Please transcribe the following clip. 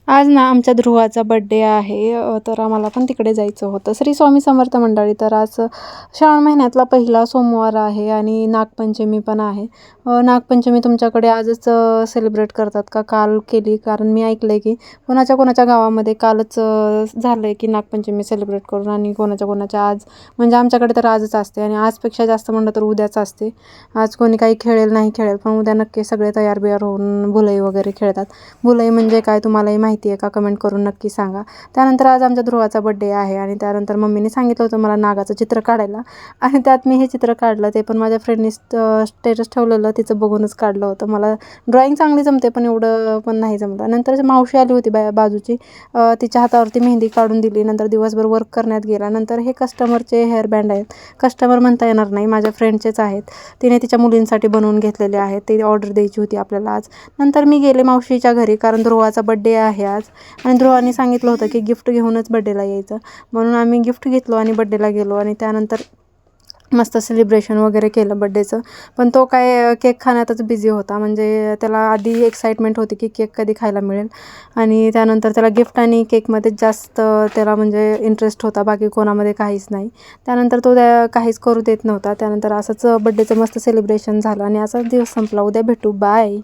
आज ना आमच्या ध्रुवाचा बड्डे आहे. तर आम्हाला पण तिकडे जायचं होतं. श्री स्वामी समर्थ मंडळी. तर आज श्रावण महिन्यातला पहिला सोमवार आहे आणि नागपंचमी पण आहे. नागपंचमी तुमच्याकडे आजच सेलिब्रेट करतात का? काल केली? कारण मी ऐकलं आहे की कोणाच्या गावामध्ये कालच झालं आहे की नागपंचमी सेलिब्रेट करून आणि कोणाच्या आज. म्हणजे आमच्याकडे तर आजच असते आणि आजपेक्षा जास्त म्हणलं तर उद्याच असते. आज कोणी काही खेळेल नाही खेळेल, पण उद्या नक्की सगळे तयार बियार होऊन भुलई वगैरे खेळतात. भुलई म्हणजे काय तुम्हालाही माहिती आहे का? कमेंट करून नक्की सांगा. त्यानंतर आज आमच्या ध्रुवाचा बड्डे आहे आणि त्यानंतर मम्मीने सांगितलं होतं मला नागाचं चित्र काढायला आणि त्यात मी हे चित्र काढलं. ते पण माझ्या फ्रेंडनी स्टेटस ठेवलेलं, तिचं बघूनच काढलं होतं. मला ड्रॉइंग चांगली जमते पण एवढं पण नाही जमलं. नंतर मावशी आली होती बाजूची, तिच्या हातावरती मेहंदी काढून दिली. नंतर दिवसभर वर्क करण्यात गेला. नंतर हे कस्टमरचे हेअरबँड आहेत. कस्टमर म्हणता येणार नाही, माझ्या फ्रेंडचेच आहेत. तिने तिच्या मुलींसाठी बनवून घेतलेले आहेत. ते ऑर्डर द्यायची होती आपल्याला आज. नंतर मी गेले मावशीच्या घरी, कारण ध्रुवाचा बड्डे आहे आज आणि ध्रुवाने सांगितलं होतं की गिफ्ट घेऊनच बड्डेला यायचं. म्हणून आम्ही गिफ्ट घेतलो आणि बड्डेला गेलो आणि त्यानंतर मस्त सेलिब्रेशन वगैरे केलं बड्डेचं. पण तो काय केक खाण्यातच बिझी होता. म्हणजे त्याला आधी एक्साइटमेंट होती की केक कधी खायला मिळेल आणि त्यानंतर त्याला गिफ्ट आणि केकमध्येच जास्त त्याला म्हणजे इंटरेस्ट होता, बाकी कोणामध्ये काहीच नाही. त्यानंतर तो काहीच करू देत नव्हता. त्यानंतर असंच बड्डेचं मस्त सेलिब्रेशन झालं आणि असाच दिवस संपला. उद्या भेटू. बाय.